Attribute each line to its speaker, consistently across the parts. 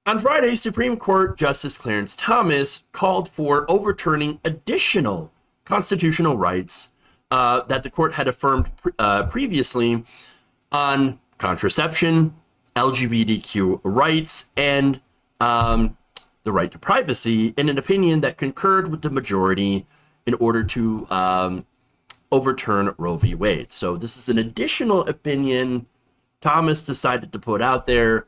Speaker 1: On Friday, Supreme Court Justice Clarence Thomas called for overturning additional constitutional rights that the court had affirmed previously on contraception, LGBTQ rights, and the right to privacy in an opinion that concurred with the majority in order to overturn Roe v. Wade. So this is an additional opinion Thomas decided to put out there.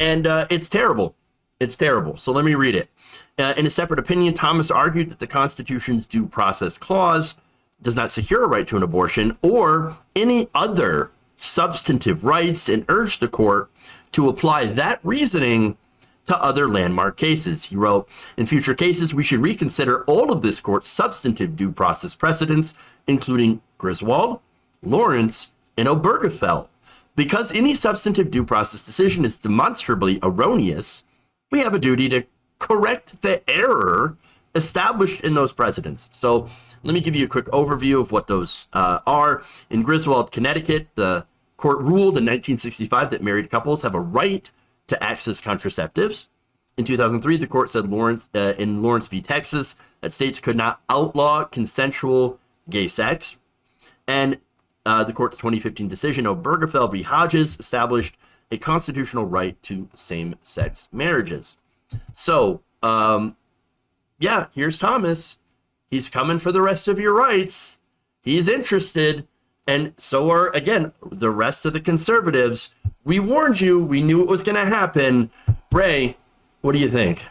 Speaker 1: And it's terrible. It's terrible. So let me read it. In a separate opinion, Thomas argued that the Constitution's due process clause does not secure a right to an abortion or any other substantive rights and urged the court to apply that reasoning to other landmark cases. He wrote, in future cases, we should reconsider all of this court's substantive due process precedents, including Griswold, Lawrence, and Obergefell. Because any substantive due process decision is demonstrably erroneous, we have a duty to correct the error established in those precedents. So let me give you a quick overview of what those are. In Griswold, Connecticut, the court ruled in 1965 that married couples have a right to access contraceptives. In 2003, the court said in Lawrence v. Texas that states could not outlaw consensual gay sex. And the court's 2015 decision, Obergefell v. Hodges, established a constitutional right to same-sex marriages. So, yeah, here's Thomas. He's coming for the rest of your rights. He's interested. And so are, again, the rest of the conservatives. We warned you. We knew it was going to happen. Ray, what do you think?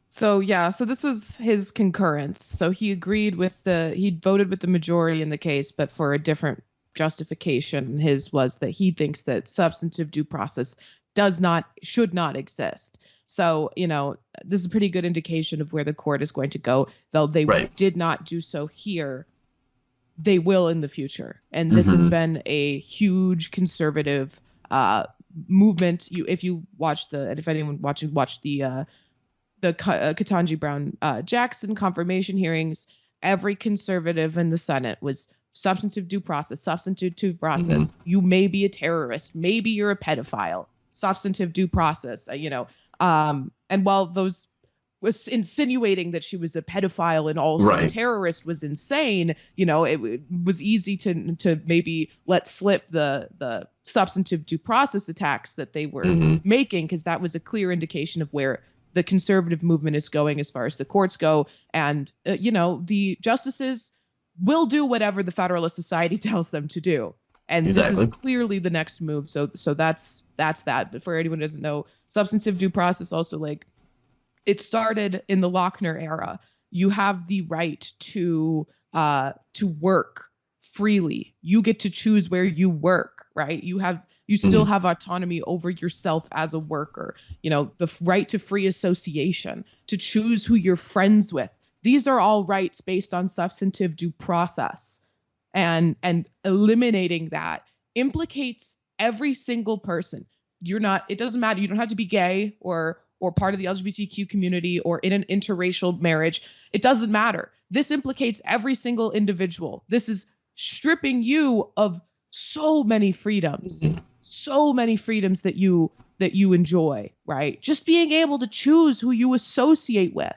Speaker 2: So this was his concurrence. So he agreed with he voted with the majority in the case, but for a different justification. His was that he thinks that substantive due process should not exist. So, this is a pretty good indication of where the court is going to go, though they did not do so here. They will in the future. And this has been a huge conservative movement. If anyone watched the Ketanji Brown Jackson confirmation hearings, every conservative in the Senate was substantive due process. You may be a terrorist, maybe you're a pedophile. Substantive due process, and while those was insinuating that she was a pedophile and also a terrorist was insane, it was easy to maybe let slip the substantive due process attacks that they were making, because that was a clear indication of where the conservative movement is going as far as the courts go. And, the justices will do whatever the Federalist Society tells them to do. And This is clearly the next move. So that's that. But for anyone who doesn't know, substantive due process also, it started in the Lochner era. You have the right to work freely. You get to choose where you work, right? You still have autonomy over yourself as a worker. The right to free association, to choose who you're friends with. These are all rights based on substantive due process. And eliminating that implicates every single person. It doesn't matter. You don't have to be gay or part of the LGBTQ community or in an interracial marriage. It doesn't matter. This implicates every single individual. This is stripping you of so many freedoms that you enjoy, right? Just being able to choose who you associate with.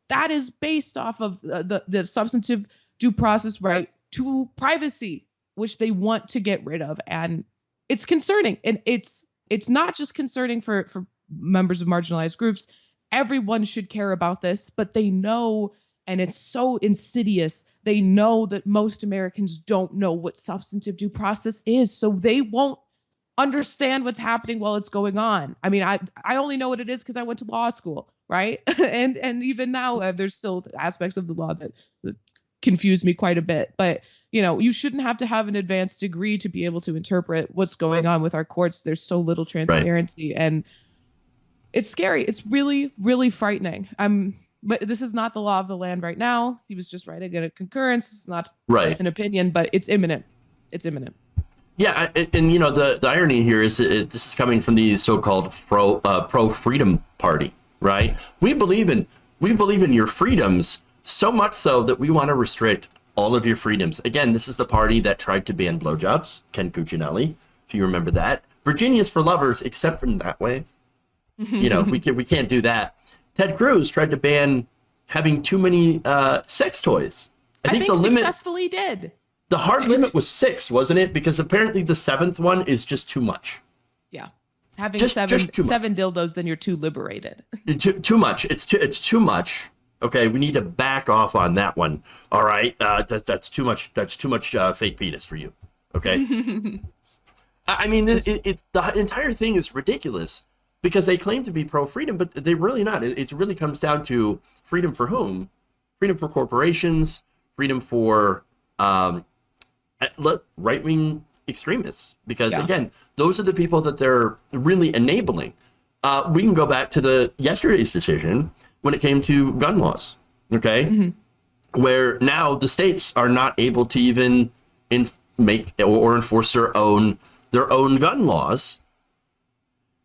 Speaker 2: That is based off of the substantive due process right to privacy, which they want to get rid of. And it's concerning. And it's not just concerning for members of marginalized groups. Everyone should care about this, but they know, and it's so insidious, they know that most Americans don't know what substantive due process is, so they won't understand what's happening while it's going on. I mean, I only know what it is because I went to law school, right? and even now, there's still aspects of the law that confuse me quite a bit. But, you shouldn't have to have an advanced degree to be able to interpret what's going on with our courts. There's so little transparency, and it's scary. It's really, really frightening. But this is not the law of the land right now. He was just writing a concurrence. It's not an opinion, but it's imminent. It's imminent.
Speaker 1: Yeah, and the irony here is this is coming from the so-called pro freedom party, right? We believe in your freedoms so much so that we want to restrict all of your freedoms. Again, this is the party that tried to ban blowjobs, Ken Cuccinelli, if you remember that. Virginia's for lovers, except in that way. We can't do that. Ted Cruz tried to ban having too many sex toys. I think the limit
Speaker 2: successfully did.
Speaker 1: The hard limit was 6, wasn't it? Because apparently the 7th one is just too much.
Speaker 2: Yeah. Having seven dildos, then you're too liberated.
Speaker 1: Too much. It's too much. Okay, we need to back off on that one. All right, that's too much. That's too much fake penis for you. Okay. I mean, it's the entire thing is ridiculous because they claim to be pro-freedom, but they're really not. It really comes down to freedom for whom? Freedom for corporations, freedom for right-wing extremists. Because, again, those are the people that they're really enabling. We can go back to yesterday's decision when it came to gun laws, okay? Where now the states are not able to even make or enforce their own gun laws.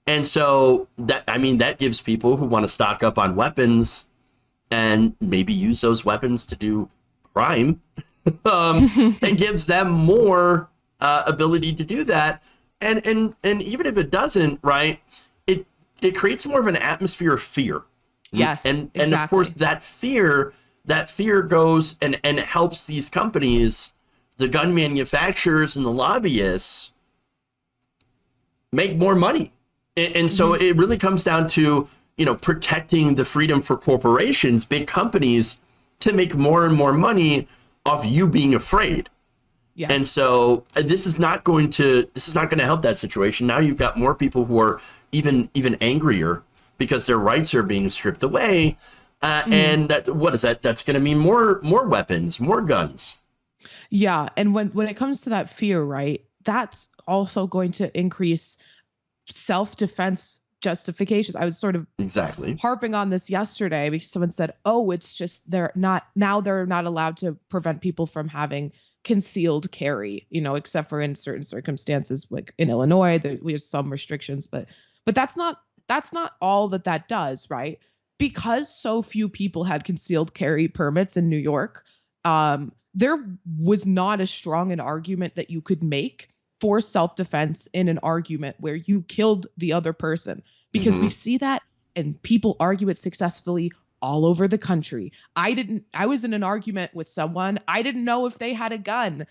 Speaker 1: And so that gives people who want to stock up on weapons and maybe use those weapons to do crime. It gives them more ability to do that. And even if it doesn't, right, it creates more of an atmosphere of fear.
Speaker 2: Yes.
Speaker 1: And
Speaker 2: exactly.
Speaker 1: of course that fear goes and helps these companies, the gun manufacturers and the lobbyists, make more money. And so it really comes down to, protecting the freedom for corporations, big companies, to make more and more money off you being afraid.
Speaker 2: Yes.
Speaker 1: And so this is not going to help that situation. Now you've got more people who are even angrier because their rights are being stripped away. And what is that? That's going to mean more weapons, more guns.
Speaker 2: Yeah. And when it comes to that fear, right, that's also going to increase self-defense justifications. I was sort of harping on this yesterday because someone said, oh, it's just they're not allowed to prevent people from having concealed carry, except for in certain circumstances, like in Illinois, we have some restrictions, but that's not all that does, right? Because so few people had concealed carry permits in New York, there was not as strong an argument that you could make for self-defense in an argument where you killed the other person, because we see that and people argue it successfully all over the country. I was in an argument with someone. I didn't know if they had a gun.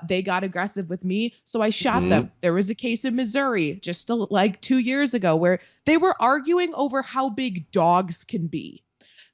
Speaker 2: They got aggressive with me, so I shot them. There was a case in Missouri just like 2 years ago where they were arguing over how big dogs can be.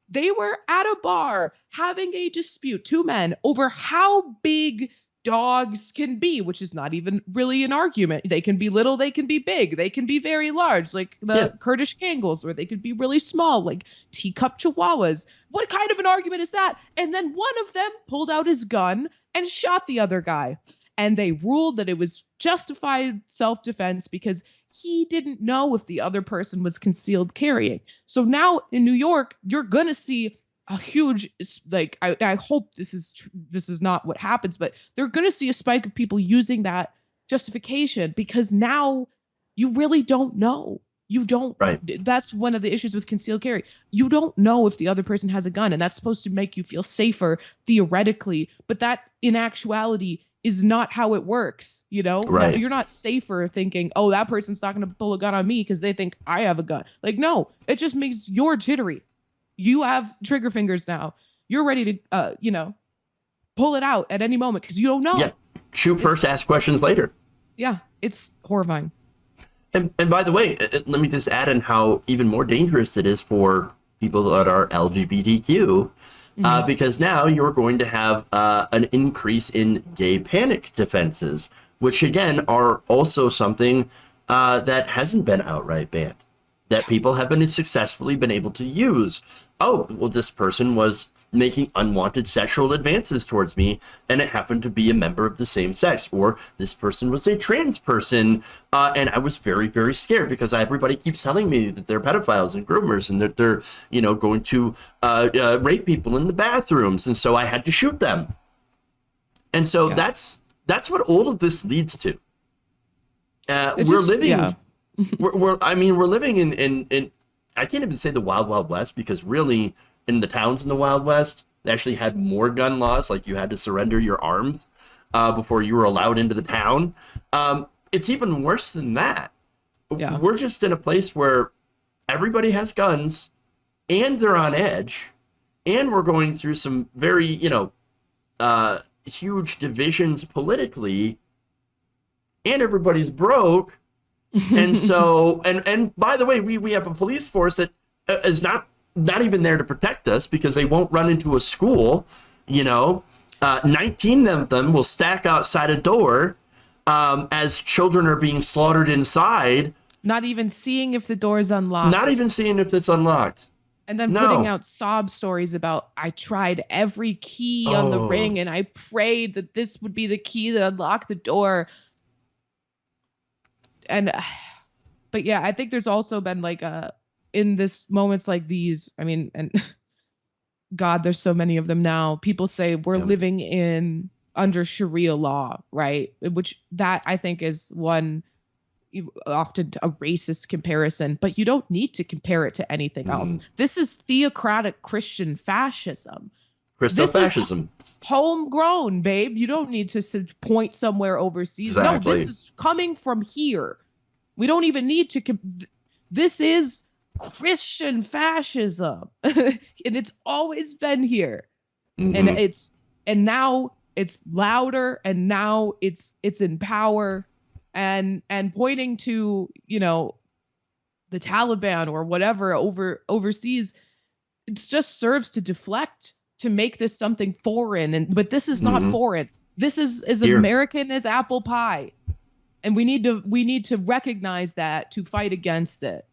Speaker 2: They were at a bar having a dispute, 2 men, over how big dogs can be, which is not even really an argument. They can be little, they can be big, they can be very large, like the Kurdish Kangles, or they could be really small, like teacup Chihuahuas. What kind of an argument is that? And then one of them pulled out his gun and shot the other guy. And they ruled that it was justified self-defense because he didn't know if the other person was concealed carrying. So now in New York, you're going to see a huge, like, I hope this is not what happens, but they're going to see a spike of people using that justification because now you really don't know. You don't. Right. That's one of the issues with concealed carry. You don't know if the other person has a gun, and that's supposed to make you feel safer theoretically, but that in actuality is not how it works. Right. You're not safer thinking, oh, that person's not going to pull a gun on me because they think I have a gun. Like, no, it just makes you're jittery. You have trigger fingers now. You're ready to, pull it out at any moment because you don't know. Yeah.
Speaker 1: Shoot first, ask questions later.
Speaker 2: Yeah. It's horrifying.
Speaker 1: And by the way, let me just add in how even more dangerous it is for people that are LGBTQ, because now you're going to have an increase in gay panic defenses, which again are also something that hasn't been outright banned, that people have been successfully been able to use. Oh, well, this person was making unwanted sexual advances towards me, and it happened to be a member of the same sex, or this person was a trans person, and I was very, very scared because everybody keeps telling me that they're pedophiles and groomers and that they're, going to rape people in the bathrooms, and so I had to shoot them. And so that's what all of this leads to. We're living in I can't even say the Wild Wild West, because really in the towns in the Wild West, they actually had more gun laws, like you had to surrender your arms before you were allowed into the town. it's even worse than that.
Speaker 2: Yeah.
Speaker 1: We're just in a place where everybody has guns and they're on edge, and we're going through some very, huge divisions politically, and everybody's broke. And so, and by the way, we have a police force that is not even there to protect us because they won't run into a school. 19 of them will stack outside a door as children are being slaughtered inside.
Speaker 2: Not even seeing if the door is unlocked.
Speaker 1: Not even seeing if it's unlocked.
Speaker 2: And then putting out sob stories about, I tried every key on the ring and I prayed that this would be the key that unlocked the door. And, but yeah, I think there's also been like in this moments like these, I mean, and God, there's so many of them now. People say we're living under Sharia law, right? Which that I think is one often a racist comparison, but you don't need to compare it to anything else. This is theocratic Christian fascism.
Speaker 1: Christo-fascism.
Speaker 2: Homegrown, babe. You don't need to point somewhere overseas.
Speaker 1: Exactly.
Speaker 2: No, this is coming from here. We don't even need to. This is Christian fascism, and it's always been here. And now it's louder, and now it's in power. And pointing to, the Taliban or whatever overseas, it just serves to deflect, to make this something foreign. But this is not foreign. This is as American as apple pie. And we need to recognize that to fight against it.